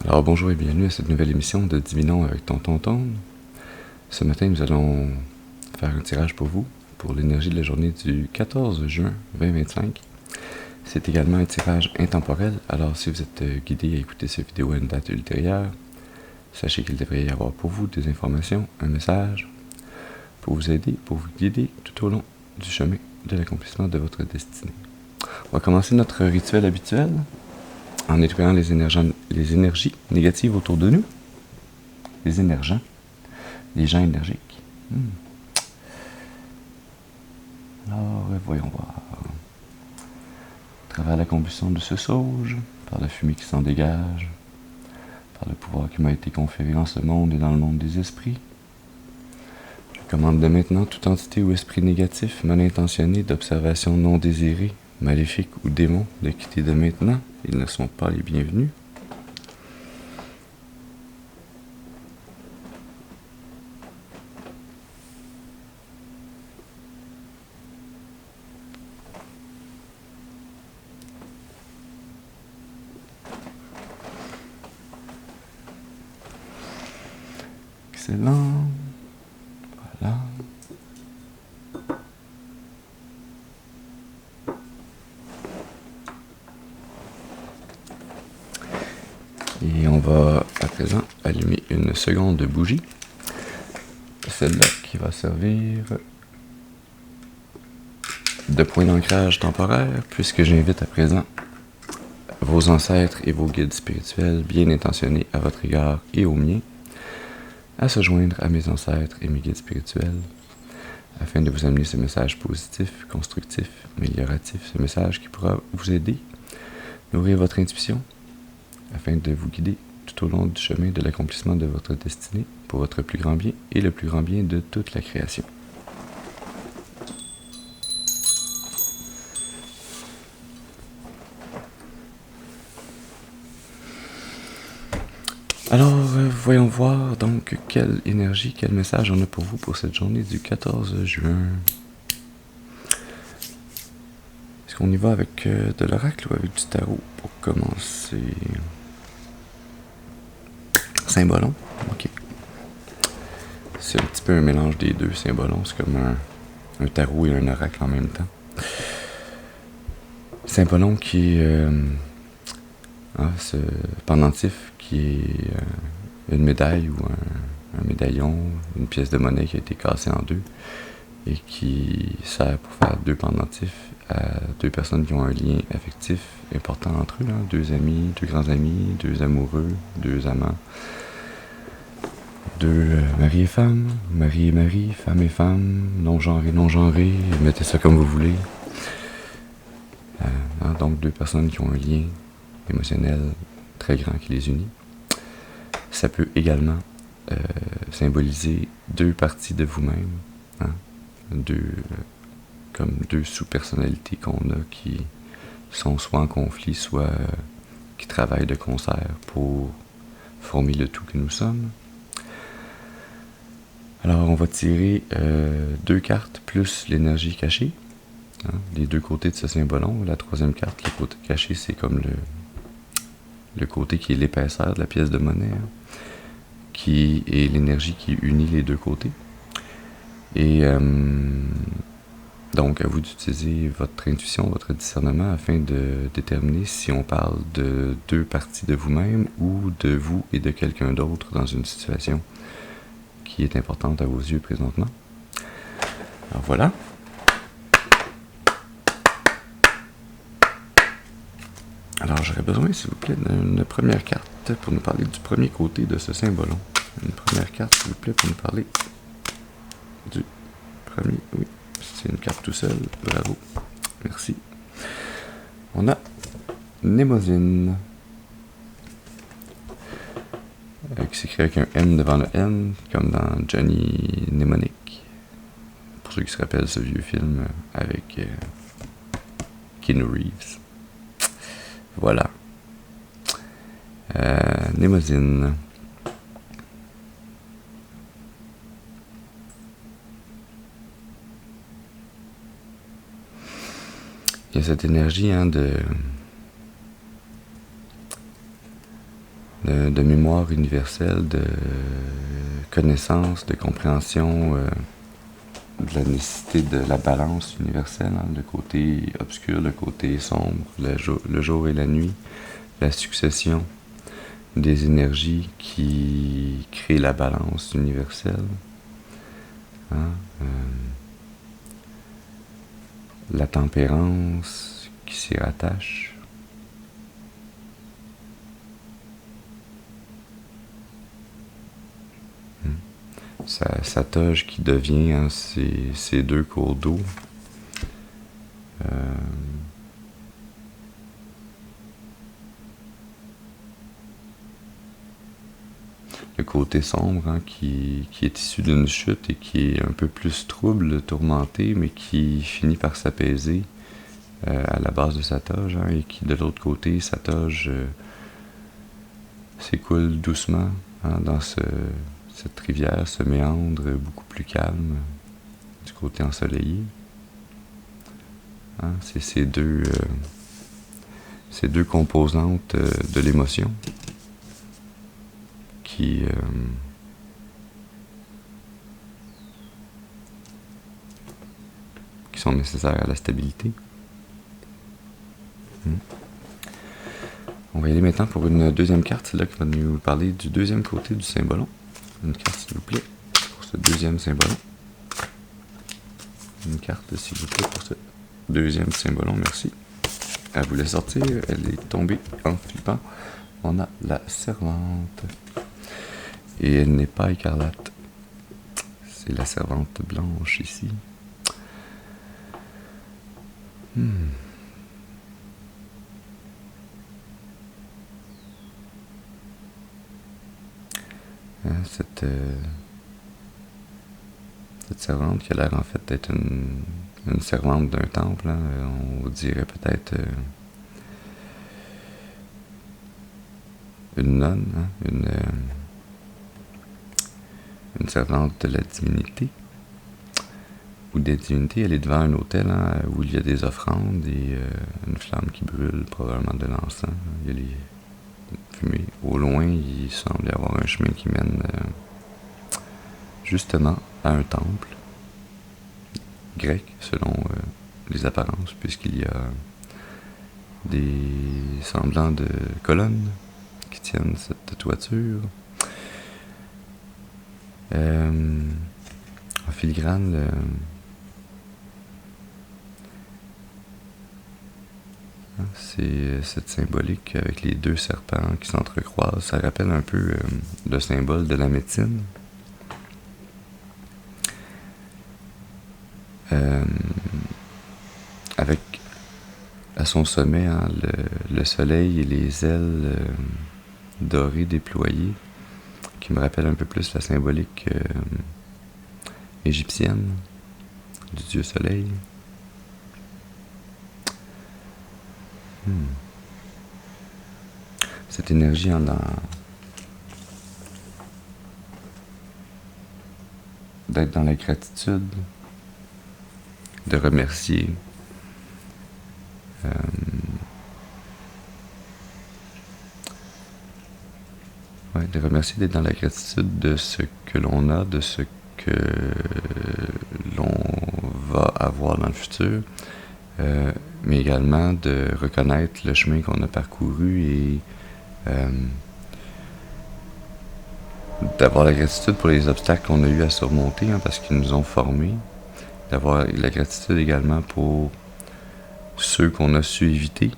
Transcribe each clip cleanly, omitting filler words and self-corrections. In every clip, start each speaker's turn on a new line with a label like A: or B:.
A: Alors bonjour et bienvenue à cette nouvelle émission de Divinons avec Tonton Ton. Ce matin, nous allons faire un tirage pour vous, pour l'énergie de la journée du 14 juin 2025. C'est également un tirage intemporel, alors si vous êtes guidé à écouter cette vidéo à une date ultérieure, sachez qu'il devrait y avoir pour vous des informations, un message, pour vous aider, pour vous guider tout au long du chemin de l'accomplissement de votre destinée. On va commencer notre rituel habituel en nettoyant les énergies négatives autour de nous, les émergents, les gens énergiques. Alors, voyons voir. À travers la combustion de ce sauge, par la fumée qui s'en dégage, par le pouvoir qui m'a été conféré en ce monde et dans le monde des esprits, je commande de maintenant toute entité ou esprit négatif, mal intentionné, d'observation non désirée, maléfique ou démon, de quitter de maintenant. Ils ne sont pas les bienvenus. Excellent. Voilà. Et on va à présent allumer une seconde bougie. Celle-là qui va servir de point d'ancrage temporaire, puisque j'invite à présent vos ancêtres et vos guides spirituels bien intentionnés à votre égard et au mien à se joindre à mes ancêtres et mes guides spirituels afin de vous amener ce message positif, constructif, amélioratif, ce message qui pourra vous aider, nourrir votre intuition afin de vous guider tout au long du chemin de l'accomplissement de votre destinée pour votre plus grand bien et le plus grand bien de toute la création. Alors, voyons voir donc quelle énergie, quel message on a pour vous pour cette journée du 14 juin. Est-ce qu'on y va avec de l'oracle ou avec du tarot pour commencer? Symbolon, ok. C'est un petit peu un mélange des deux, Symbolon, c'est comme un tarot et un oracle en même temps. Symbolon qui est ce pendentif qui est une médaille ou un médaillon, une pièce de monnaie qui a été cassée en deux et qui sert pour faire deux pendentifs à deux personnes qui ont un lien affectif important entre eux, hein, deux amis, deux grands amis, deux amoureux, deux amants, deux mari et femme, mari et mari, femme et femme, non-genré, non-genré, mettez ça comme vous voulez. Donc deux personnes qui ont un lien émotionnel très grand qui les unit. Ça peut également symboliser deux parties de vous-même, hein, comme deux sous-personnalités qu'on a qui sont soit en conflit, soit qui travaillent de concert pour former le tout que nous sommes. Alors on va tirer deux cartes plus l'énergie cachée, hein, les deux côtés de ce symbolon. La troisième carte, le côté caché, c'est comme le côté qui est l'épaisseur de la pièce de monnaie, hein, qui est l'énergie qui unit les deux côtés. Et donc à vous d'utiliser votre intuition, votre discernement afin de déterminer si on parle de deux parties de vous-même ou de vous et de quelqu'un d'autre dans une situation qui est importante à vos yeux présentement. Alors voilà. Alors j'aurais besoin, s'il vous plaît, d'une première carte pour nous parler du premier côté de ce symbolon. Une première carte, s'il vous plaît, pour nous parler du premier. Oui, c'est une carte tout seul. Bravo. Merci. On a Mnemosyne, qui s'écrit avec un M devant le N, comme dans Johnny Mnemonic. Pour ceux qui se rappellent ce vieux film avec Keanu Reeves. Voilà. Mnemosyne. Il y a cette énergie, hein, de de mémoire universelle, de connaissance, de compréhension de la nécessité de la balance universelle, hein, le côté obscur, le côté sombre, le jour et la nuit, la succession des énergies qui créent la balance universelle, hein, la tempérance qui s'y rattache. Sa toge qui devient, hein, ces deux cours d'eau. Le côté sombre, hein, qui est issu d'une chute et qui est un peu plus trouble, tourmenté, mais qui finit par s'apaiser à la base de sa toge, hein, et qui de l'autre côté, sa toge s'écoule doucement, hein, dans cette rivière, ce méandre beaucoup plus calme du côté ensoleillé. Hein, c'est ces deux composantes de l'émotion qui sont nécessaires à la stabilité. On va y aller maintenant pour une deuxième carte. C'est là qui va nous parler du deuxième côté du symbolon. Une carte, s'il vous plaît, pour ce deuxième symbolon. Une carte, s'il vous plaît, pour ce deuxième symbolon. Merci. Elle voulait sortir, elle est tombée en flippant. On a la servante. Et elle n'est pas écarlate. C'est la servante blanche ici. Cette servante qui a l'air en fait d'être une servante d'un temple, hein, on dirait peut-être une nonne, hein, une servante de la divinité ou des divinités. Elle est devant un autel, hein, où il y a des offrandes et une flamme qui brûle, probablement de l'encens. Il y a les fumées. Au loin, il semble y avoir un chemin qui mène justement à un temple grec, selon les apparences, puisqu'il y a des semblants de colonnes qui tiennent cette toiture. En filigrane, c'est cette symbolique avec les deux serpents qui s'entrecroisent. Ça rappelle un peu le symbole de la médecine. Avec à son sommet, hein, le soleil et les ailes dorées déployées, qui me rappellent un peu plus la symbolique égyptienne du dieu soleil. Cette énergie, hein, d'être dans la gratitude, de remercier, de remercier, d'être dans la gratitude de ce que l'on a, de ce que l'on va avoir dans le futur, mais également de reconnaître le chemin qu'on a parcouru et d'avoir la gratitude pour les obstacles qu'on a eu à surmonter, hein, parce qu'ils nous ont formés, d'avoir la gratitude également pour ceux qu'on a su éviter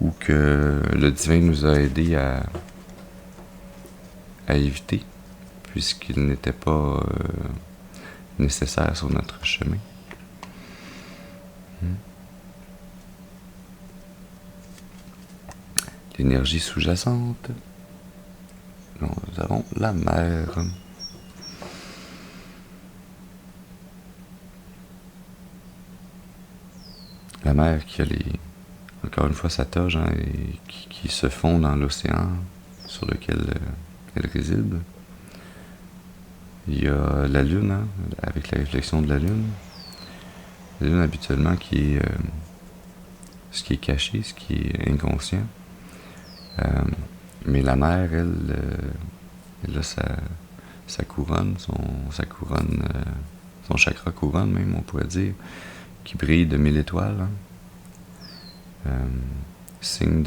A: ou que le divin nous a aidés à éviter, puisqu'ils n'étaient pas nécessaires sur notre chemin. L'énergie sous-jacente. Nous avons la mer. La mer qui a encore une fois sa toge, hein, et qui se fond dans l'océan sur lequel elle réside. Il y a la lune, hein, avec la réflexion de la lune. La lune habituellement qui est ce qui est caché, ce qui est inconscient. Mais la mère, elle a sa couronne, sa couronne, son chakra couronne même, on pourrait dire, qui brille de 1000 étoiles, hein. Signe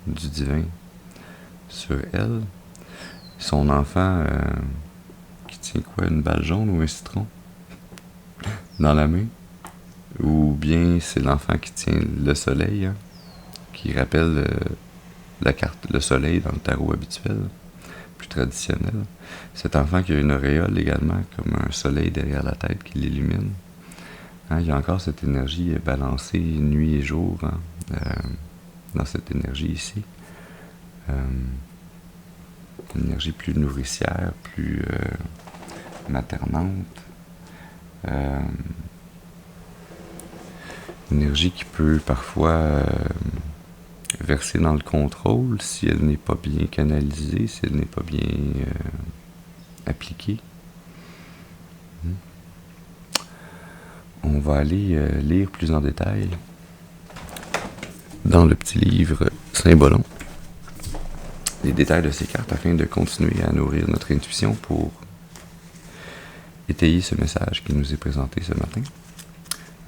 A: du divin sur elle. Son enfant qui tient quoi, une balle jaune ou un citron dans la main. Ou bien c'est l'enfant qui tient le soleil, hein, qui rappelle la carte, le soleil dans le tarot habituel, plus traditionnel. Cet enfant qui a une auréole également, comme un soleil derrière la tête qui l'illumine. Hein, il y a encore cette énergie balancée nuit et jour, hein, dans cette énergie ici. Une énergie plus nourricière, plus maternante. Une énergie qui peut parfois verser dans le contrôle si elle n'est pas bien canalisée, si elle n'est pas bien appliquée. On va aller lire plus en détail dans le petit livre Saint-Bolon les détails de ces cartes afin de continuer à nourrir notre intuition pour étayer ce message qui nous est présenté ce matin.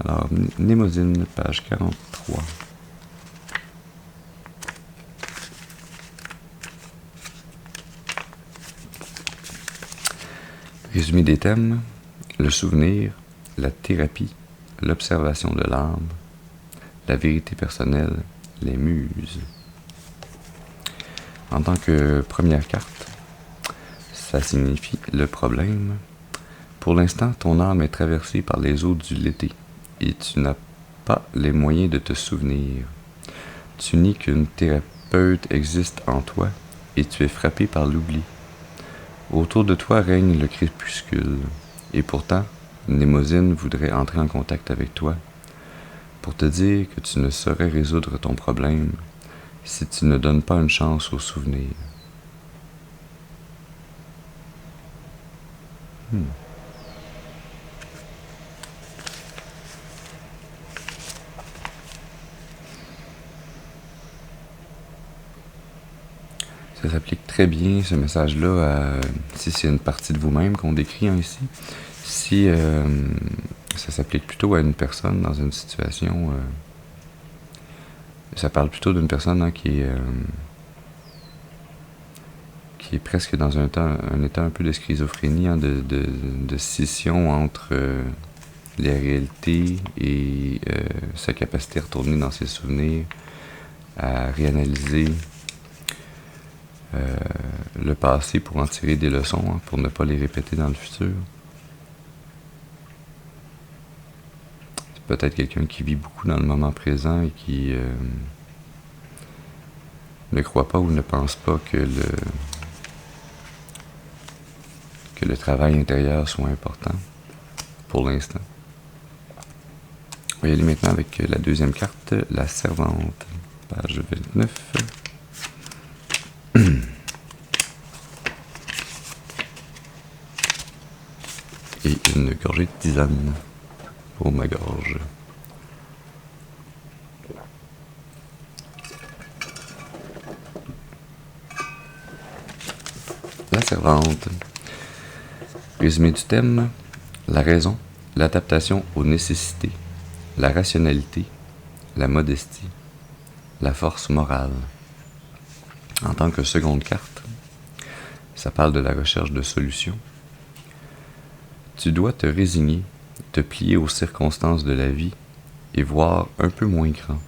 A: Alors, Mnémosyne, page 43. Résumé des thèmes: le souvenir, la thérapie, l'observation de l'âme, la vérité personnelle, les muses. En tant que première carte, ça signifie le problème. Pour l'instant, ton âme est traversée par les eaux du l'été et tu n'as pas les moyens de te souvenir. Tu nies qu'une thérapeute existe en toi et tu es frappé par l'oubli. Autour de toi règne le crépuscule et pourtant, Mnémosyne voudrait entrer en contact avec toi pour te dire que tu ne saurais résoudre ton problème si tu ne donnes pas une chance au souvenir. Ça s'applique très bien, ce message-là, si c'est une partie de vous-même qu'on décrit ici. Si ça s'applique plutôt à une personne dans une situation... ça parle plutôt d'une personne qui est presque dans un état un peu de schizophrénie, hein, de scission entre les réalités et sa capacité à retourner dans ses souvenirs, à réanalyser le passé pour en tirer des leçons, hein, pour ne pas les répéter dans le futur. C'est peut-être quelqu'un qui vit beaucoup dans le moment présent et qui ne croit pas ou ne pense pas que le travail intérieur soit important pour l'instant. On va y aller maintenant avec la deuxième carte, la servante, page 29. Et une gorgée de tisane pour ma gorge. La servante. Résumé du thème: la raison, l'adaptation aux nécessités, la rationalité, la modestie, la force morale. En tant que seconde carte, ça parle de la recherche de solutions. Tu dois te résigner, te plier aux circonstances de la vie et voir un peu moins grand.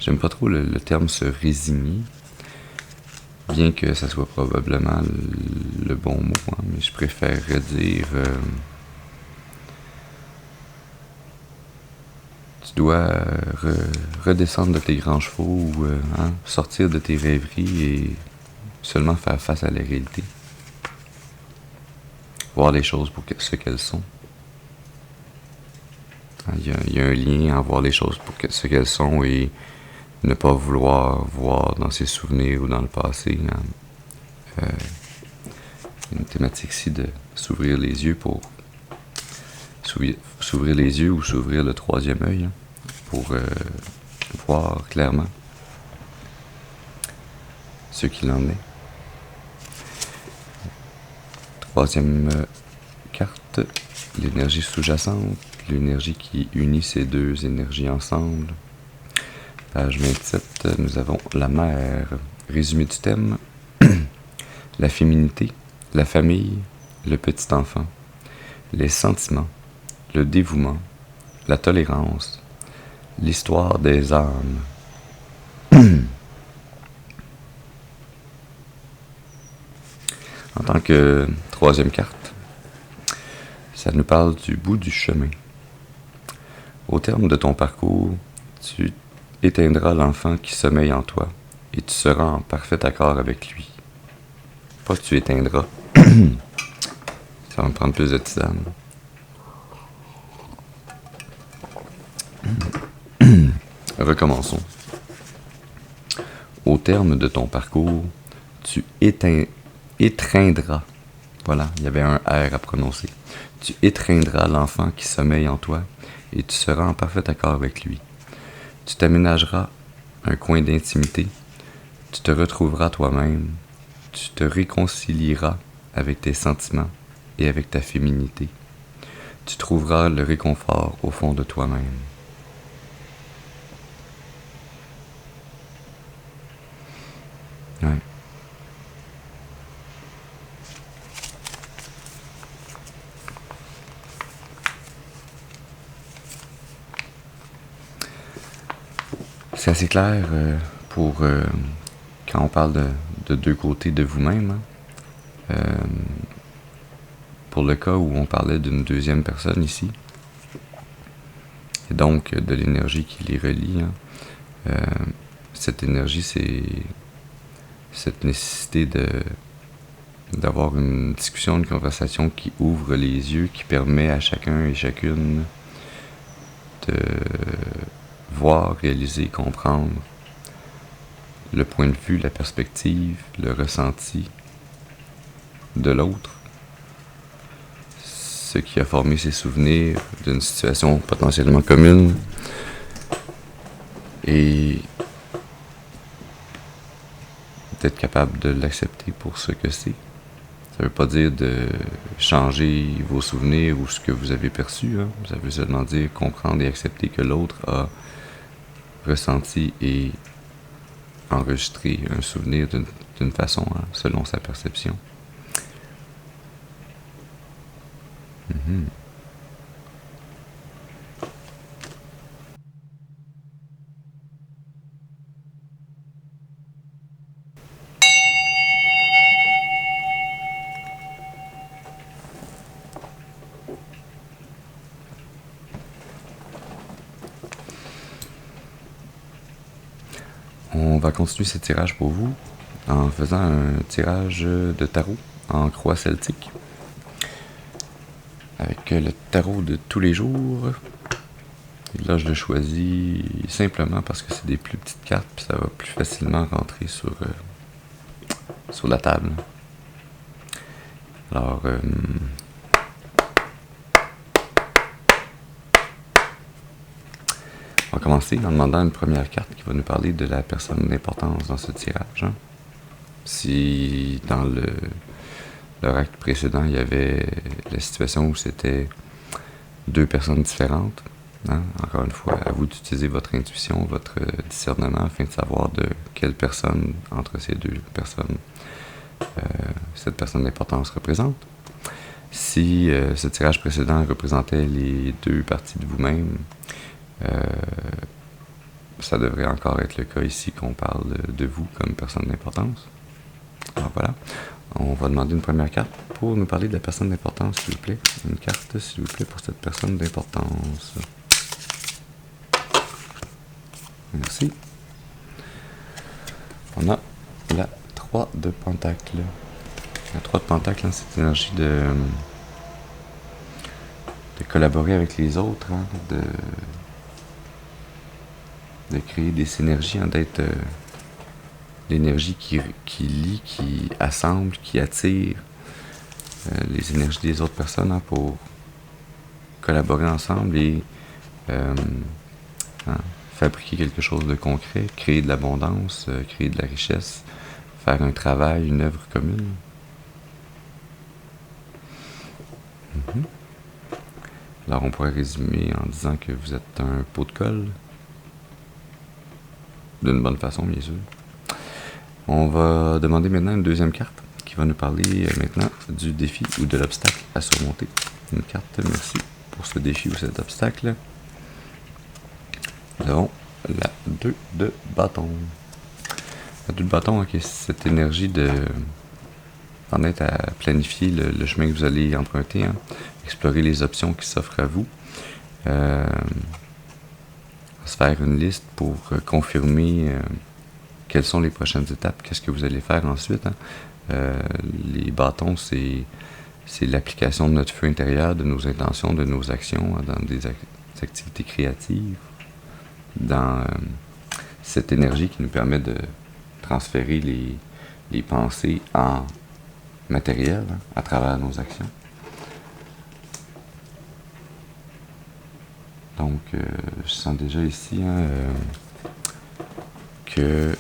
A: J'aime pas trop le terme se résigner, bien que ça soit probablement le bon mot, hein, mais je préférerais dire tu dois redescendre de tes grands chevaux ou sortir de tes rêveries et seulement faire face à la réalité. Voir les choses pour ce qu'elles sont. Il y a un lien à voir les choses pour ce qu'elles sont et ne pas vouloir voir dans ses souvenirs ou dans le passé une thématique ici de s'ouvrir les yeux pour s'ouvrir les yeux ou s'ouvrir le troisième œil pour voir clairement ce qu'il en est. Troisième carte, l'énergie sous-jacente, l'énergie qui unit ces deux énergies ensemble. Page 27, nous avons la mère. Résumé du thème, la féminité, la famille, le petit enfant, les sentiments, le dévouement, la tolérance, l'histoire des âmes. En tant que troisième carte, ça nous parle du bout du chemin. Au terme de ton parcours, tu éteindras l'enfant qui sommeille en toi et tu seras en parfait accord avec lui. Pas que tu éteindras. Ça va me prendre plus de tisane. Recommençons. Au terme de ton parcours, tu étreindras. Voilà, il y avait un R à prononcer. Tu étreindras l'enfant qui sommeille en toi et tu seras en parfait accord avec lui. Tu t'aménageras un coin d'intimité. Tu te retrouveras toi-même. Tu te réconcilieras avec tes sentiments et avec ta féminité. Tu trouveras le réconfort au fond de toi-même. Ouais. C'est assez clair pour quand on parle de deux côtés de vous-même. Pour le cas où on parlait d'une deuxième personne ici, et donc de l'énergie qui les relie, cette énergie, c'est cette nécessité d'avoir une discussion, une conversation qui ouvre les yeux, qui permet à chacun et chacune de voir, réaliser, comprendre le point de vue, la perspective, le ressenti de l'autre, ce qui a formé ses souvenirs d'une situation potentiellement commune, et d'être capable de l'accepter pour ce que c'est. Ça ne veut pas dire de changer vos souvenirs ou ce que vous avez perçu, Ça veut seulement dire comprendre et accepter que l'autre a ressenti et enregistré un souvenir d'une façon, selon sa perception. On va continuer ce tirage pour vous en faisant un tirage de tarot en croix celtique avec le tarot de tous les jours. Et là, je le choisis simplement parce que c'est des plus petites cartes, puis ça va plus facilement rentrer sur la table. Alors, on va commencer en demandant une première carte qui va nous parler de la personne d'importance dans ce tirage. Si dans l'oracle précédent, il y avait la situation où c'était deux personnes différentes, encore une fois, à vous d'utiliser votre intuition, votre discernement afin de savoir de quelle personne entre ces deux personnes cette personne d'importance représente. Si ce tirage précédent représentait les deux parties de vous-même, ça devrait encore être le cas ici qu'on parle de vous comme personne d'importance. Alors voilà, on va demander une première carte pour nous parler de la personne d'importance, s'il vous plaît. Une carte, s'il vous plaît, pour cette personne d'importance. Merci. On a la 3 de Pentacle. La 3 de Pentacle, c'est l'énergie de collaborer avec les autres, de créer des synergies, d'être l'énergie qui lie, qui assemble, qui attire, les énergies des autres personnes pour collaborer ensemble et hein, fabriquer quelque chose de concret, créer de l'abondance, créer de la richesse, faire un travail, une œuvre commune. Alors on pourrait résumer en disant que vous êtes un pot de colle, d'une bonne façon bien sûr. On va demander maintenant une deuxième carte qui va nous parler maintenant du défi ou de l'obstacle à surmonter. Une carte, merci pour ce défi ou cet obstacle. Nous avons la 2 de bâton. La 2 de bâton, ok, cette énergie d'en être à planifier le chemin que vous allez emprunter, explorer les options qui s'offrent à vous, se faire une liste pour confirmer quelles sont les prochaines étapes, qu'est-ce que vous allez faire ensuite. Les bâtons, c'est l'application de notre feu intérieur, de nos intentions, de nos actions dans des activités créatives, dans cette énergie qui nous permet de transférer les pensées en matériel à travers nos actions. Donc, je sens déjà ici que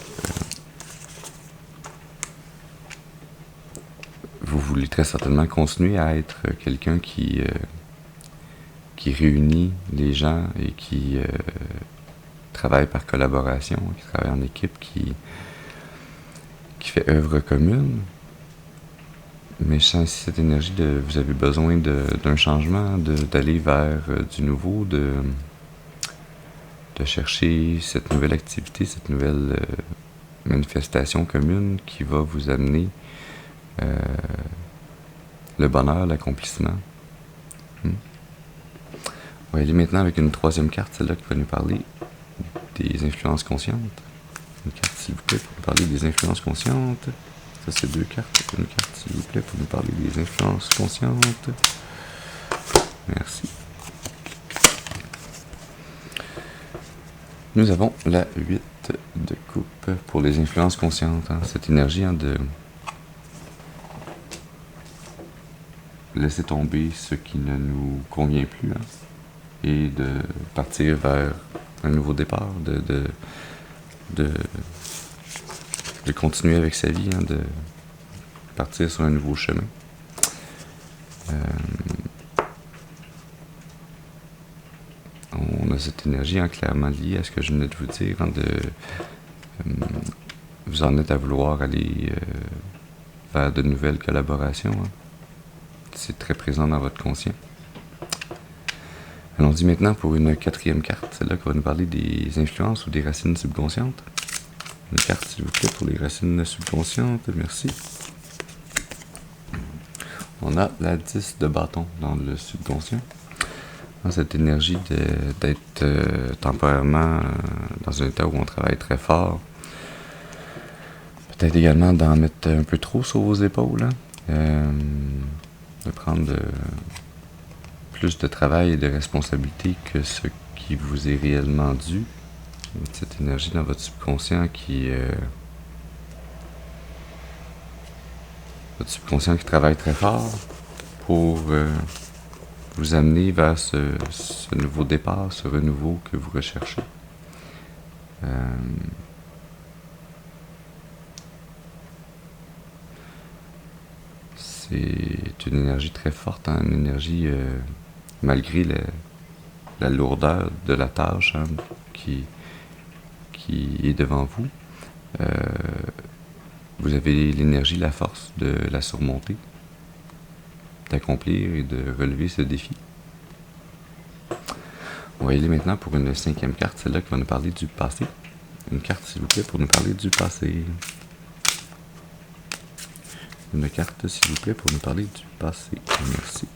A: vous voulez très certainement continuer à être quelqu'un qui réunit les gens et qui travaille par collaboration, qui travaille en équipe, qui fait œuvre commune. Mais je sens ici cette énergie de vous avez besoin d'un changement, d'aller vers du nouveau, de chercher cette nouvelle activité, cette nouvelle manifestation commune qui va vous amener le bonheur, l'accomplissement. On va aller maintenant avec une troisième carte, celle-là qui va nous parler des influences conscientes. Une carte, s'il vous plaît, pour nous parler des influences conscientes. Ça, c'est 2 cartes. Une carte, s'il vous plaît, pour nous parler des influences conscientes. Merci. Nous avons la 8 de coupe pour les influences conscientes. Cette énergie de laisser tomber ce qui ne nous convient plus et de partir vers un nouveau départ, de continuer avec sa vie, de partir sur un nouveau chemin. On a cette énergie clairement liée à ce que je venais de vous dire, vous en êtes à vouloir aller vers de nouvelles collaborations. C'est très présent dans votre conscient. Allons-y maintenant pour une 4e carte, celle-là qui va nous parler des influences ou des racines subconscientes. Une carte, s'il vous plaît, pour les racines subconscientes. Merci. On a la 10 de bâton dans le subconscient. Cette énergie d'être temporairement dans un état où on travaille très fort. Peut-être également d'en mettre un peu trop sur vos épaules. De prendre plus de travail et de responsabilité que ce qui vous est réellement dû. Cette énergie dans votre subconscient votre subconscient qui travaille très fort pour vous amener vers ce nouveau départ, ce renouveau que vous recherchez. C'est une énergie très forte, une énergie malgré la lourdeur de la tâche qui est devant vous. Vous avez l'énergie, la force de la surmonter, d'accomplir et de relever ce défi. On va y aller maintenant pour une 5e carte, celle-là qui va nous parler du passé. Une carte, s'il vous plaît, pour nous parler du passé. Une carte, s'il vous plaît, pour nous parler du passé. Merci.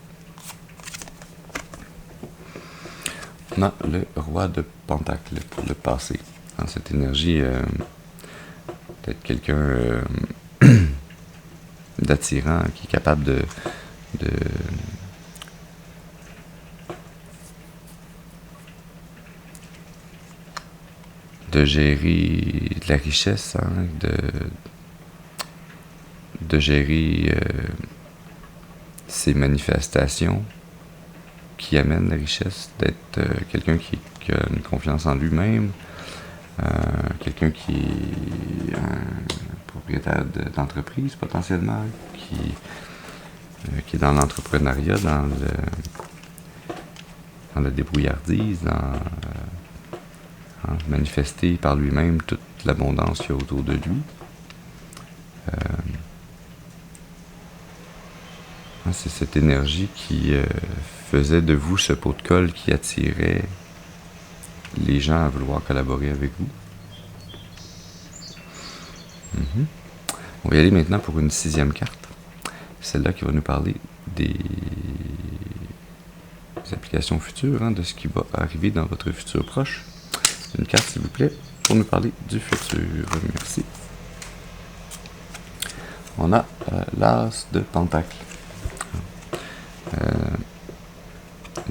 A: On a le roi de Pentacle pour le passé. Dans cette énergie, peut-être quelqu'un d'attirant qui est capable de gérer de la richesse, de gérer ces manifestations qui amènent la richesse, d'être quelqu'un qui a une confiance en lui-même, quelqu'un qui est un propriétaire d'entreprise potentiellement, qui est dans l'entrepreneuriat, dans la débrouillardise, dans manifester par lui-même toute l'abondance qu'il y a autour de lui. C'est cette énergie qui faisait de vous ce pot de colle qui attirait les gens à vouloir collaborer avec vous. On va y aller maintenant pour une 6e carte. Celle-là qui va nous parler des applications futures, de ce qui va arriver dans votre futur proche. Une carte, s'il vous plaît, pour nous parler du futur. Merci. On a l'As de Pentacle.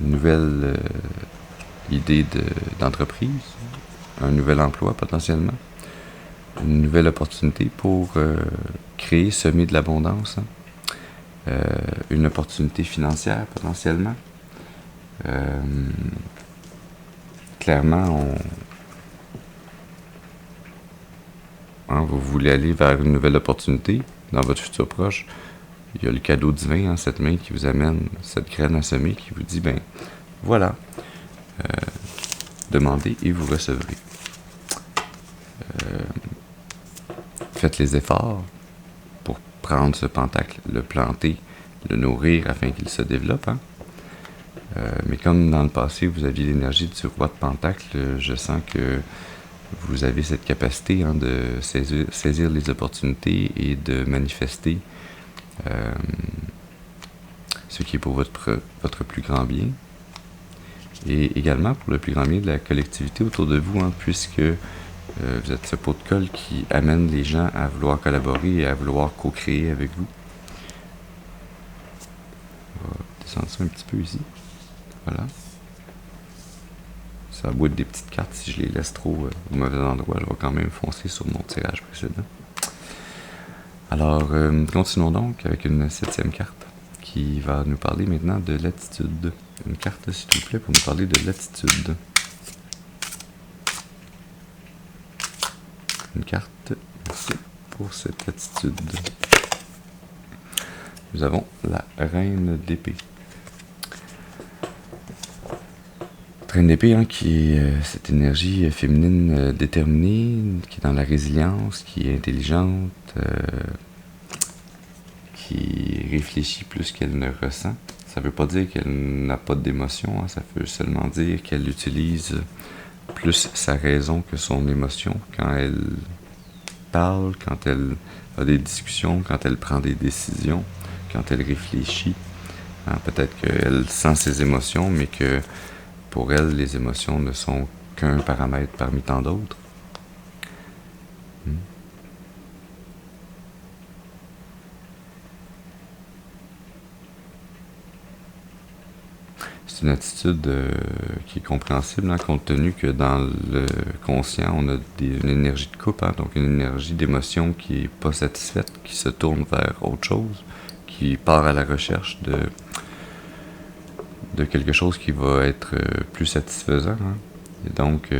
A: Une nouvelle idée d'entreprise, un nouvel emploi potentiellement, une nouvelle opportunité pour créer, semer de l'abondance, une opportunité financière potentiellement. Clairement, vous voulez aller vers une nouvelle opportunité dans votre futur proche. Il y a le cadeau divin, cette main qui vous amène cette graine à semer, qui vous dit, voilà, demandez et vous recevrez. Faites les efforts pour prendre ce pentacle, le planter, le nourrir afin qu'il se développe. Mais comme dans le passé, vous aviez l'énergie du roi de pentacle, je sens que vous avez cette capacité de saisir les opportunités et de manifester ce qui est pour votre plus grand bien. Et également pour le plus grand bien de la collectivité autour de vous, puisque vous êtes ce pot de colle qui amène les gens à vouloir collaborer et à vouloir co-créer avec vous. On va descendre ça un petit peu ici. Voilà. Ça va être des petites cartes. Si je les laisse trop au mauvais endroit, je vais quand même foncer sur mon tirage précédent. Alors, continuons donc avec une 7e carte qui va nous parler maintenant de l'attitude. Une carte, s'il vous plaît, pour nous parler de l'attitude. Une carte, merci pour cette attitude. Nous avons la reine d'épée. Reine d'épée, qui est cette énergie féminine déterminée, qui est dans la résilience, qui est intelligente, qui réfléchit plus qu'elle ne ressent. Ça ne veut pas dire qu'elle n'a pas d'émotion, ça veut seulement dire qu'elle utilise plus sa raison que son émotion quand elle parle, quand elle a des discussions, quand elle prend des décisions, quand elle réfléchit. Peut-être qu'elle sent ses émotions, mais que pour elle, les émotions ne sont qu'un paramètre parmi tant d'autres. C'est une attitude qui est compréhensible, compte tenu que dans le conscient, on a une énergie de coupe, donc une énergie d'émotion qui n'est pas satisfaite, qui se tourne vers autre chose, qui part à la recherche de quelque chose qui va être plus satisfaisant. Et donc,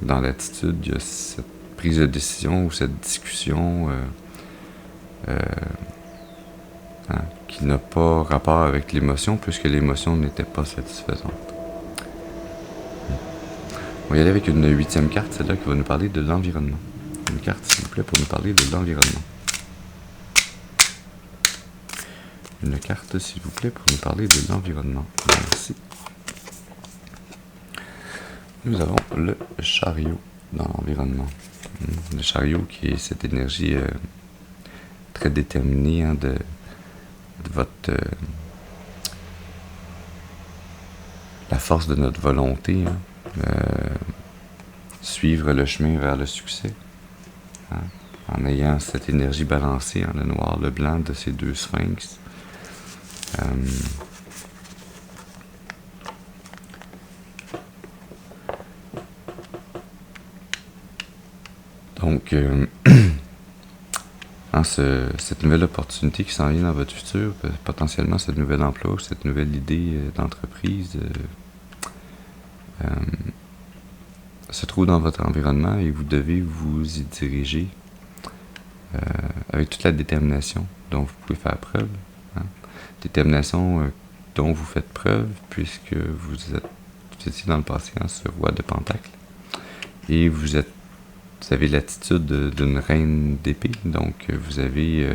A: dans l'attitude, il y a cette prise de décision ou cette discussion qui n'a pas rapport avec l'émotion, puisque l'émotion n'était pas satisfaisante. On va y aller avec une 8e carte, celle-là qui va nous parler de l'environnement. Une carte, s'il vous plaît, pour nous parler de l'environnement. Une carte, s'il vous plaît, pour nous parler de l'environnement. Merci. Nous avons le chariot dans l'environnement. Le chariot qui est cette énergie très déterminée de votre... la force de notre volonté, suivre le chemin vers le succès, en ayant cette énergie balancée, le noir, le blanc de ces deux sphinx. Donc, cette nouvelle opportunité qui s'en vient dans votre futur, potentiellement ce nouvel emploi, cette nouvelle idée d'entreprise, se trouve dans votre environnement et vous devez vous y diriger avec toute la détermination dont vous pouvez faire preuve. Détermination dont vous faites preuve puisque vous étiez dans le passé ce roi de Pentacle et vous avez l'attitude d'une reine d'épée, donc vous avez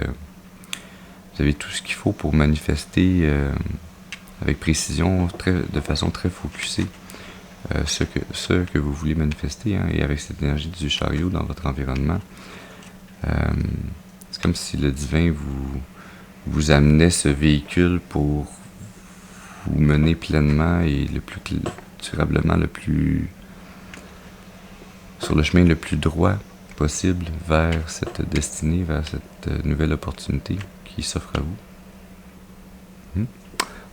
A: tout ce qu'il faut pour manifester avec précision, de façon très focusée, ce que vous voulez manifester, et avec cette énergie du chariot dans votre environnement. C'est comme si le divin vous amenait ce véhicule pour vous mener pleinement et le plus durablement, sur le chemin le plus droit possible vers cette destinée, vers cette nouvelle opportunité qui s'offre à vous.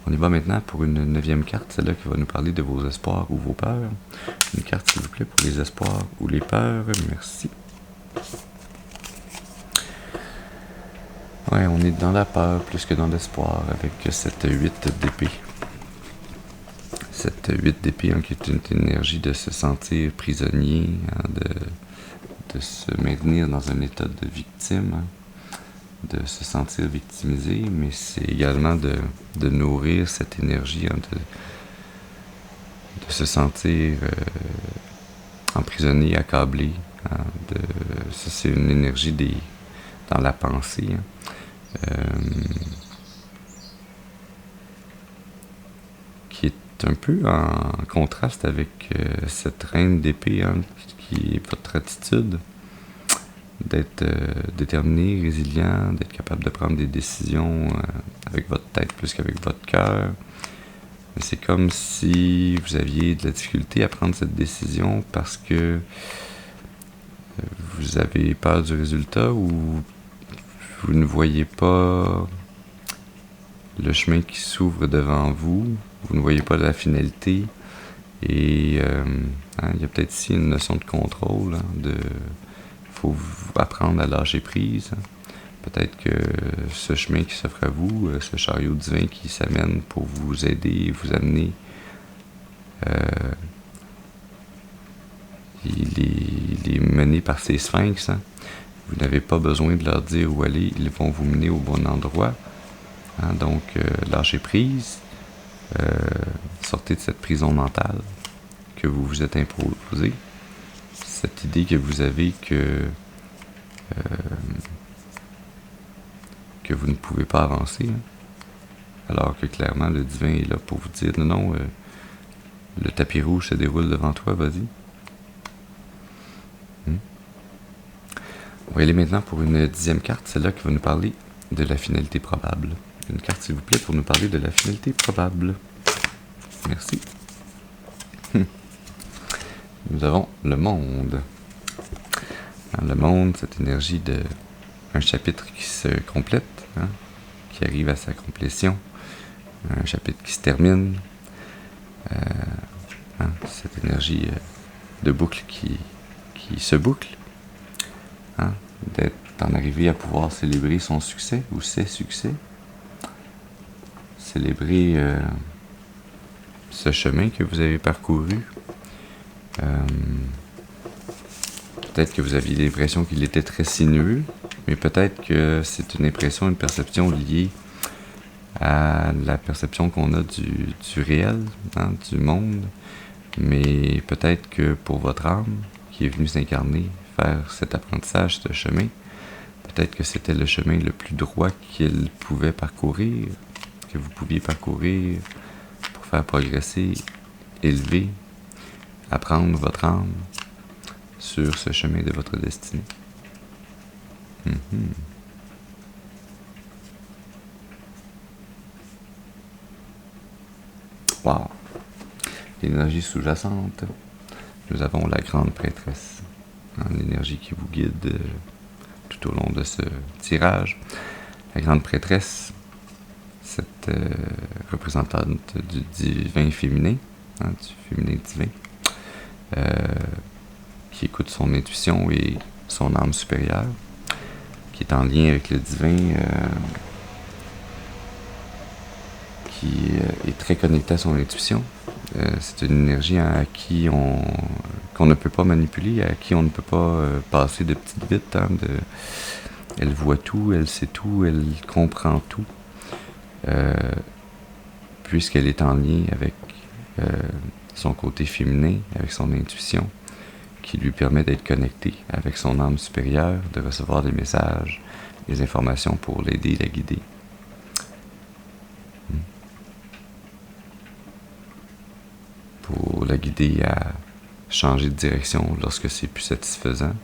A: On y va maintenant pour une 9e carte, celle-là qui va nous parler de vos espoirs ou vos peurs. Une carte, s'il vous plaît, pour les espoirs ou les peurs. Merci. Ouais, on est dans la peur plus que dans l'espoir avec cette 8 d'épée. Cette 8 d'épée qui est une énergie de se sentir prisonnier, de se maintenir dans un état de victime, de se sentir victimisé, mais c'est également de nourrir cette énergie, de se sentir emprisonné, accablé. Ça, c'est une énergie dans la pensée. Qui est un peu en contraste avec cette reine d'épée, qui est votre attitude d'être déterminé, résilient, d'être capable de prendre des décisions avec votre tête plus qu'avec votre cœur. Mais c'est comme si vous aviez de la difficulté à prendre cette décision parce que vous avez peur du résultat ou vous ne voyez pas le chemin qui s'ouvre devant vous, vous ne voyez pas la finalité, et il y a peut-être ici une notion de contrôle, il faut apprendre à lâcher prise. Peut-être que ce chemin qui s'offre à vous, ce chariot divin qui s'amène pour vous aider et vous amener, il est mené par ces sphinx. Vous n'avez pas besoin de leur dire où aller, ils vont vous mener au bon endroit. Donc, lâchez prise, sortez de cette prison mentale que vous vous êtes imposée, cette idée que vous avez que vous ne pouvez pas avancer, alors que clairement le divin est là pour vous dire non, le tapis rouge se déroule devant toi, vas-y. On va aller maintenant pour une 10e carte, celle-là qui va nous parler de la finalité probable. Une carte, s'il vous plaît, pour nous parler de la finalité probable. Merci. Nous avons le monde. Le monde, cette énergie un chapitre qui se complète, qui arrive à sa complétion, un chapitre qui se termine, cette énergie de boucle qui se boucle, d'en arriver à pouvoir célébrer son succès ou ses succès, célébrer ce chemin que vous avez parcouru. Peut-être que vous aviez l'impression qu'il était très sinueux, mais peut-être que c'est une impression, une perception liée à la perception qu'on a du réel, du monde. Mais peut-être que pour votre âme, qui est venue s'incarner, faire cet apprentissage, ce chemin, peut-être que c'était le chemin le plus droit qu'il pouvait parcourir, que vous pouviez parcourir pour faire progresser, élever, apprendre votre âme sur ce chemin de votre destinée. Wow! L'énergie sous-jacente. Nous avons la grande prêtresse. L'énergie qui vous guide tout au long de ce tirage. La grande prêtresse, cette représentante du divin féminin, du féminin divin, qui écoute son intuition et son âme supérieure, qui qui est en lien avec le divin, qui est très connecté à son intuition. C'est une énergie qu'on ne peut pas manipuler, à qui on ne peut pas passer de petites vites. Elle voit tout, elle sait tout, elle comprend tout, puisqu'elle est en lien avec son côté féminin, avec son intuition, qui lui permet d'être connecté avec son âme supérieure, de recevoir des messages, des informations pour l'aider, la guider. Pour la guider à changer de direction lorsque c'est plus satisfaisant,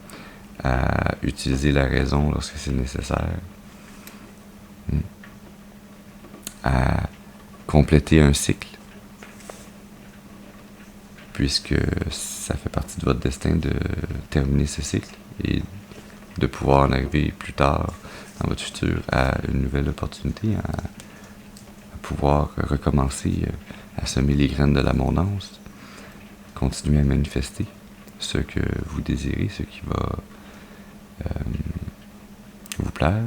A: à utiliser la raison lorsque c'est nécessaire, à compléter un cycle, puisque ça fait partie de votre destin de terminer ce cycle et de pouvoir en arriver plus tard dans votre futur à une nouvelle opportunité, à pouvoir recommencer à semer les graines de l'abondance, continuer à manifester ce que vous désirez, ce qui va vous plaire,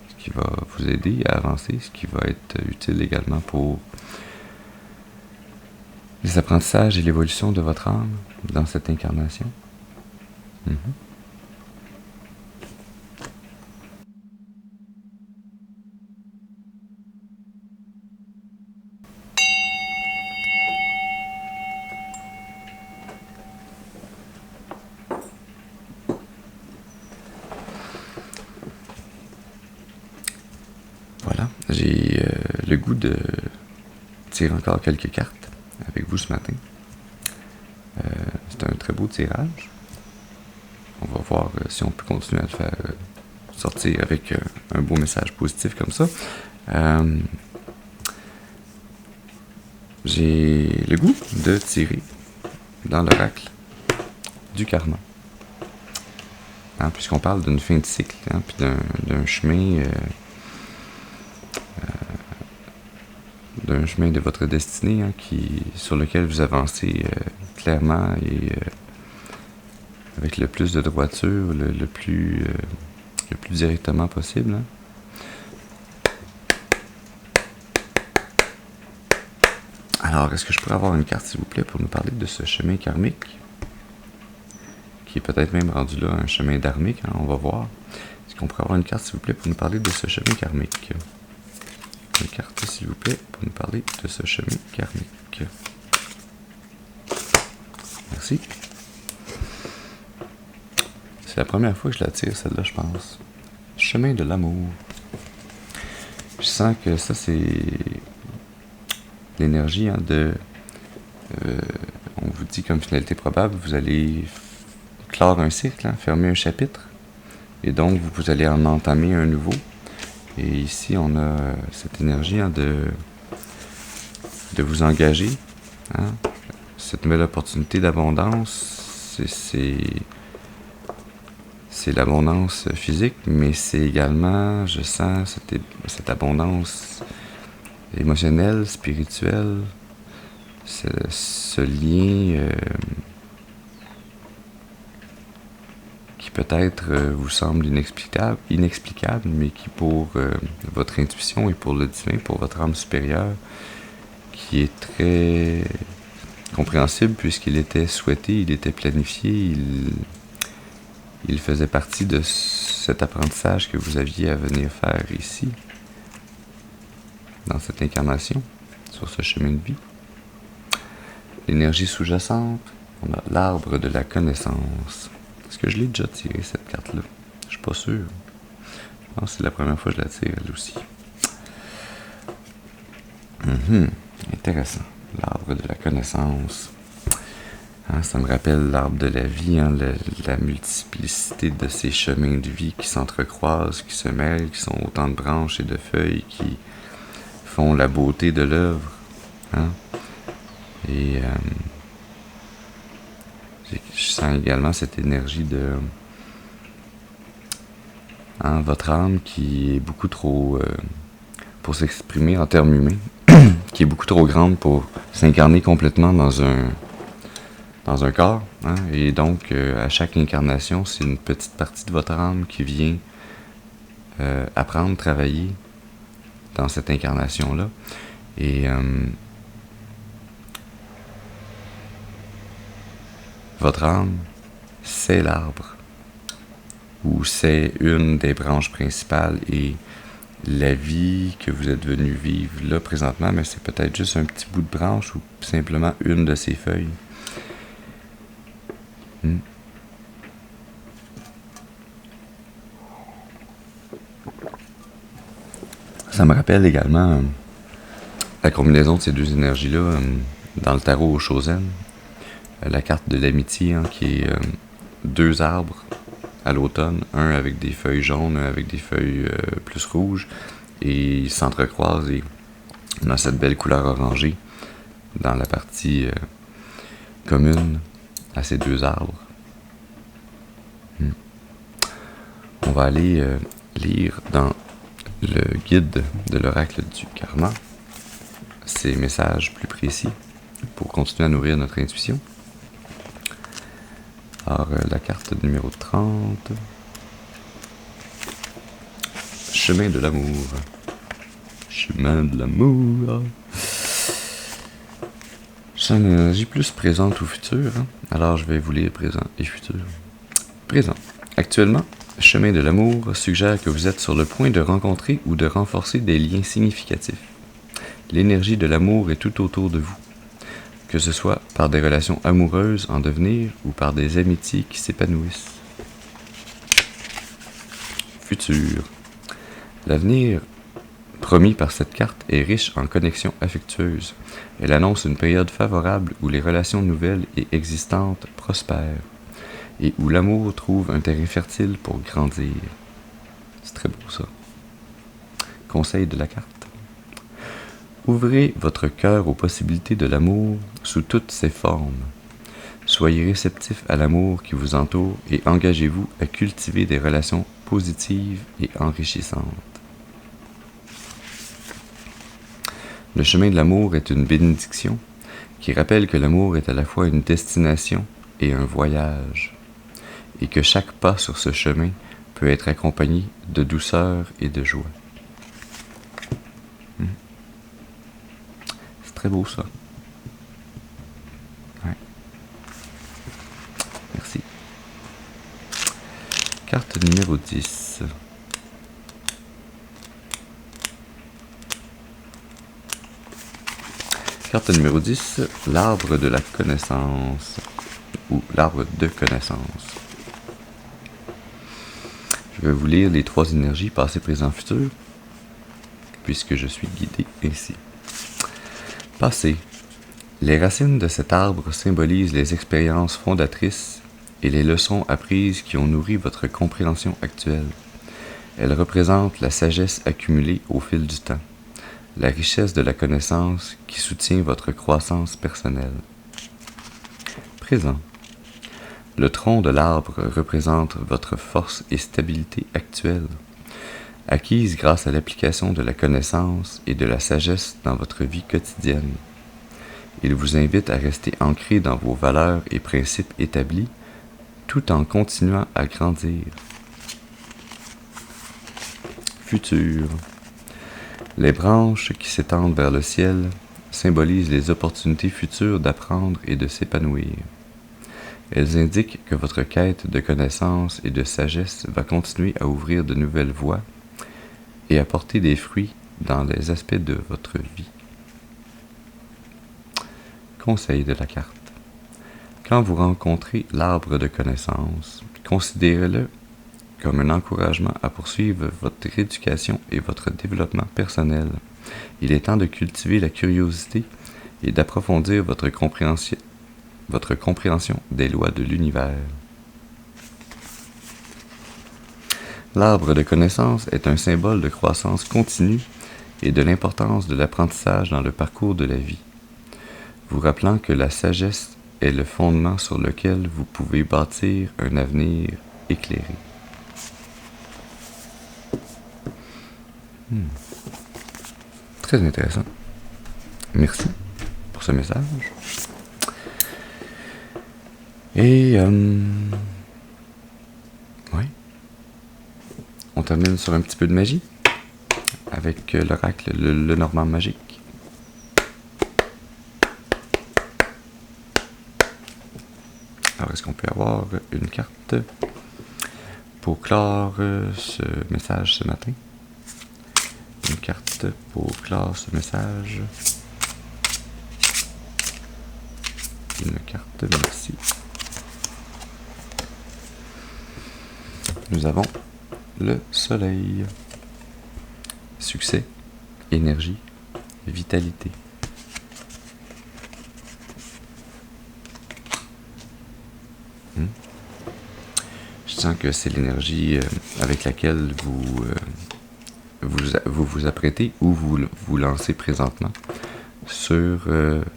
A: ce qui va vous aider à avancer, ce qui va être utile également pour les apprentissages et l'évolution de votre âme dans cette incarnation. Voilà, j'ai le goût de tirer encore quelques cartes avec vous ce matin. C'est un très beau tirage. On va voir si on peut continuer à le faire sortir avec un beau message positif comme ça. J'ai le goût de tirer dans l'oracle du karma. Puisqu'on parle d'une fin de cycle, puis d'un chemin de votre destinée sur lequel vous avancez clairement et avec le plus de droiture, le plus directement possible. Alors, est-ce que je pourrais avoir une carte, s'il vous plaît, pour nous parler de ce chemin karmique, qui est peut-être même rendu là un chemin dharmique, on va voir. Est-ce qu'on pourrait avoir une carte, s'il vous plaît, pour nous parler de ce chemin karmique? Une carte, s'il vous plaît, pour nous parler de ce chemin karmique. Merci. C'est la première fois que je la tire, celle-là, je pense. Chemin de l'amour. Je sens que ça, c'est l'énergie on vous dit comme finalité probable, vous allez clore un cycle, fermer un chapitre, et donc vous allez en entamer un nouveau. Et ici, on a cette énergie de vous engager. Cette nouvelle opportunité d'abondance, c'est l'abondance physique, mais c'est également, je sens, cette abondance émotionnelle, spirituelle, ce lien qui peut-être vous semble inexplicable, mais qui pour votre intuition et pour le divin, pour votre âme supérieure, qui est très compréhensible puisqu'il était souhaité, il était planifié, il faisait partie de cet apprentissage que vous aviez à venir faire ici, dans cette incarnation, sur ce chemin de vie. L'énergie sous-jacente, on a l'arbre de la connaissance. Est-ce que je l'ai déjà tiré, cette carte-là? Je suis pas sûr. Je pense que c'est la première fois que je la tire, elle aussi. Intéressant. L'arbre de la connaissance. Ça me rappelle l'arbre de la vie, la multiplicité de ces chemins de vie qui s'entrecroisent, qui se mêlent, qui sont autant de branches et de feuilles qui font la beauté de l'œuvre. Et je sens également cette énergie de votre âme qui est beaucoup trop, pour s'exprimer en termes humains, qui est beaucoup trop grande pour s'incarner complètement dans un corps. Et donc, à chaque incarnation, c'est une petite partie de votre âme qui vient apprendre, travailler dans cette incarnation-là. Et votre âme, c'est l'arbre, ou c'est une des branches principales, et la vie que vous êtes venu vivre là présentement, mais c'est peut-être juste un petit bout de branche ou simplement une de ses feuilles. Ça me rappelle également la combinaison de ces deux énergies-là dans le tarot au Shosen. La carte de l'amitié, qui est deux arbres à l'automne, un avec des feuilles jaunes, un avec des feuilles plus rouges, et ils s'entrecroisent et on a cette belle couleur orangée dans la partie commune à ces deux arbres. On va aller lire dans le guide de l'oracle du karma ces messages plus précis pour continuer à nourrir notre intuition. Alors, la carte numéro 30. Chemin de l'amour. Chemin de l'amour. C'est une énergie plus présente ou future. Alors, je vais vous lire présent et futur. Présent. Actuellement, Chemin de l'amour suggère que vous êtes sur le point de rencontrer ou de renforcer des liens significatifs. L'énergie de l'amour est tout autour de vous, que ce soit par des relations amoureuses en devenir ou par des amitiés qui s'épanouissent. Futur. L'avenir promis par cette carte est riche en connexions affectueuses. Elle annonce une période favorable où les relations nouvelles et existantes prospèrent et où l'amour trouve un terrain fertile pour grandir. C'est très beau ça. Conseil de la carte. Ouvrez votre cœur aux possibilités de l'amour sous toutes ses formes. Soyez réceptif à l'amour qui vous entoure et engagez-vous à cultiver des relations positives et enrichissantes. Le chemin de l'amour est une bénédiction qui rappelle que l'amour est à la fois une destination et un voyage, et que chaque pas sur ce chemin peut être accompagné de douceur et de joie. C'est très beau ça. Ouais. Merci. Carte numéro 10. Carte numéro 10, l'arbre de la connaissance, ou l'arbre de connaissance. Je vais vous lire les trois énergies passé, présent, futur, puisque je suis guidé ainsi. Passé. Les racines de cet arbre symbolisent les expériences fondatrices et les leçons apprises qui ont nourri votre compréhension actuelle. Elles représentent la sagesse accumulée au fil du temps, la richesse de la connaissance qui soutient votre croissance personnelle. Présent. Le tronc de l'arbre représente votre force et stabilité actuelle, acquise grâce à l'application de la connaissance et de la sagesse dans votre vie quotidienne. Il vous invite à rester ancré dans vos valeurs et principes établis, tout en continuant à grandir. Futur. Les branches qui s'étendent vers le ciel symbolisent les opportunités futures d'apprendre et de s'épanouir. Elles indiquent que votre quête de connaissance et de sagesse va continuer à ouvrir de nouvelles voies et à porter des fruits dans les aspects de votre vie. Conseil de la carte. Quand vous rencontrez l'arbre de connaissance, considérez-le comme un encouragement à poursuivre votre éducation et votre développement personnel. Il est temps de cultiver la curiosité et d'approfondir votre compréhension des lois de l'univers. L'arbre de connaissance est un symbole de croissance continue et de l'importance de l'apprentissage dans le parcours de la vie, vous rappelant que la sagesse est le fondement sur lequel vous pouvez bâtir un avenir éclairé. Très intéressant. Merci pour ce message. Et oui, on termine sur un petit peu de magie avec l'oracle, le Normand magique. Alors, est-ce qu'on peut avoir une carte pour clore ce message ce matin? Une carte pour clore ce message. Une carte, merci. Nous avons le soleil. Succès, énergie, vitalité. Je sens que c'est l'énergie avec laquelle vous apprêtez ou vous lancez présentement sur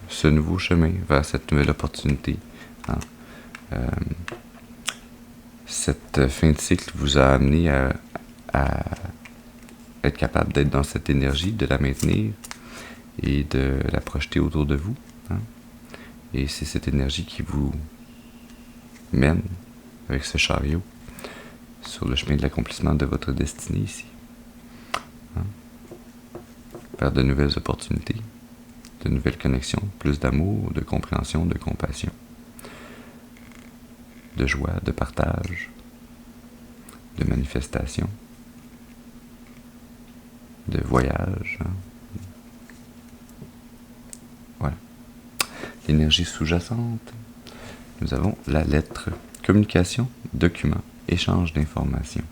A: ce nouveau chemin vers cette nouvelle opportunité. Hein. Cette fin de cycle vous a amené à être capable d'être dans cette énergie, de la maintenir et de la projeter autour de vous. Hein. Et c'est cette énergie qui vous mène avec ce chariot sur le chemin de l'accomplissement de votre destinée ici. Hein. Vers de nouvelles opportunités, de nouvelles connexions, plus d'amour, de compréhension, de compassion, de joie, de partage, de manifestation, de voyage. Hein. Voilà. L'énergie sous-jacente. Nous avons la lettre. Communication, document, échange d'informations.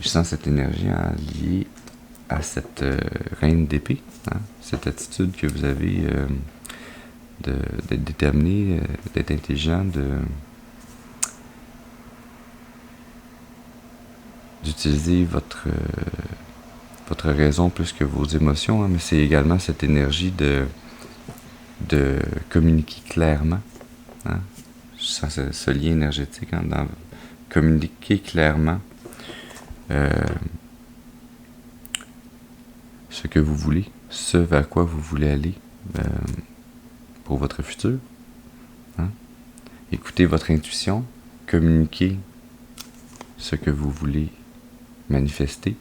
A: Je sens cette énergie liée à cette reine d'épée, hein, cette attitude que vous avez d'être déterminé, d'être intelligent, d'utiliser votre raison plus que vos émotions, hein, mais c'est également cette énergie de communiquer clairement. Hein. Je sens ce lien énergétique, hein, dans communiquer clairement ce que vous voulez, ce vers quoi vous voulez aller pour votre futur. Hein. Écoutez votre intuition, communiquez ce que vous voulez manifester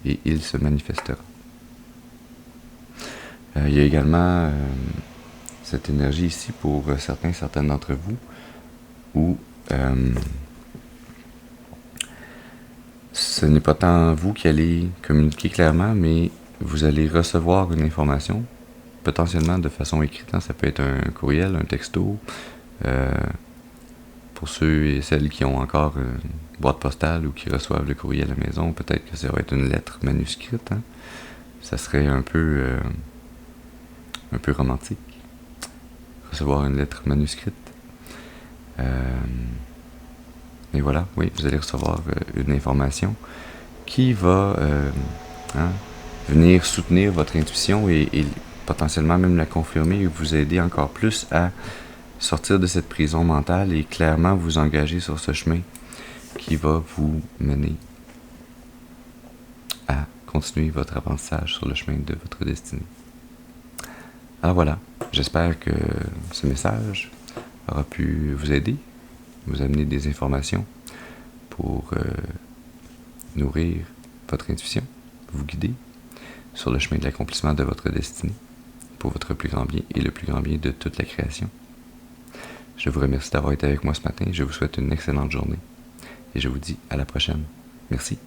A: et il se manifestera. Il y a également cette énergie ici pour certaines d'entre vous où ce n'est pas tant vous qui allez communiquer clairement, mais vous allez recevoir une information, potentiellement de façon écrite. Hein, ça peut être un courriel, un texto. Pour ceux et celles qui ont encore une boîte postale ou qui reçoivent le courriel à la maison, peut-être que ça va être une lettre manuscrite. Hein. Ça serait un peu romantique, recevoir une lettre manuscrite. Et voilà, oui, vous allez recevoir une information qui va venir soutenir votre intuition et potentiellement même la confirmer et vous aider encore plus à sortir de cette prison mentale et clairement vous engager sur ce chemin qui va vous mener à continuer votre apprentissage sur le chemin de votre destinée. Alors voilà, j'espère que ce message aura pu vous aider, vous amener des informations pour nourrir votre intuition, vous guider sur le chemin de l'accomplissement de votre destinée pour votre plus grand bien et le plus grand bien de toute la création. Je vous remercie d'avoir été avec moi ce matin, je vous souhaite une excellente journée et je vous dis à la prochaine. Merci.